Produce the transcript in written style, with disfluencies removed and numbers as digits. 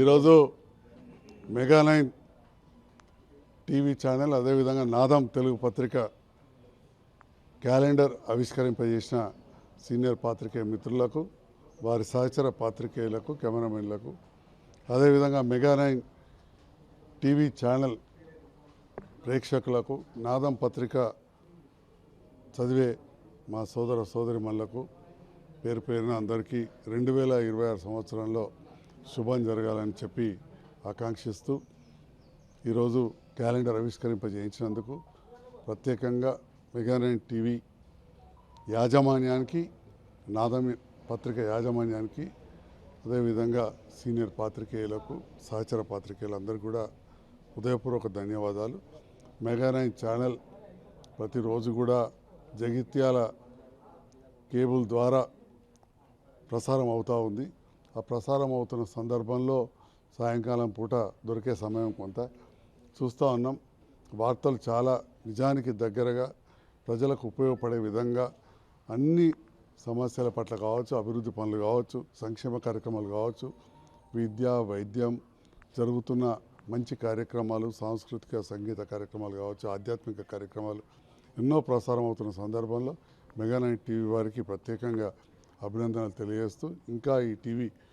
ఈరోజు mega 9 TV channel అదేవిధంగా నాదం తెలుగు పత్రిక క్యాలెండర్ ఆవిష్కరింపజేసిన సీనియర్ పాత్రికేయ మిత్రులకు, వారి సహచర పాత్రికేయులకు, కెమెరామెన్లకు, అదేవిధంగా మెగా 9 టీవీ ఛానల్ ప్రేక్షకులకు, నాదం పత్రిక చదివే మా సోదర సోదరిమణులకు పేరు పేరున అందరికీ 2026 సంవత్సరంలో శుభం జరగాలని చెప్పి ఆకాంక్షిస్తూ ఈరోజు క్యాలెండర్ ఆవిష్కరింపజేయించినందుకు ప్రత్యేకంగా మెగా 9 టీవీ యాజమాన్యానికి, నాదం పత్రిక యాజమాన్యానికి, అదేవిధంగా సీనియర్ పాత్రికేయులకు, సహచర పాత్రికేయులందరికీ కూడా హృదయపూర్వక ధన్యవాదాలు. మెగా 9 ఛానల్ ప్రతిరోజు కూడా జగిత్యాల కేబుల్ ద్వారా ప్రసారం అవుతూ ఉంది. ఆ ప్రసారం అవుతున్న సందర్భంలో సాయంకాలం పూట దొరికే సమయం కొంత చూస్తూ ఉన్నాం. వార్తలు చాలా నిజానికి దగ్గరగా ప్రజలకు ఉపయోగపడే విధంగా అన్ని సమస్యల పట్ల కావచ్చు, అభివృద్ధి పనులు కావచ్చు, సంక్షేమ కార్యక్రమాలు కావచ్చు, విద్య, వైద్యం, జరుగుతున్న మంచి కార్యక్రమాలు, సాంస్కృతిక సంగీత కార్యక్రమాలు కావచ్చు, ఆధ్యాత్మిక కార్యక్రమాలు ఎన్నో ప్రసారం అవుతున్న సందర్భంలో మెగా 9 టీవీ వారికి ప్రత్యేకంగా అభినందనలు తెలియజేస్తూ, ఇంకా ఈ టీవీ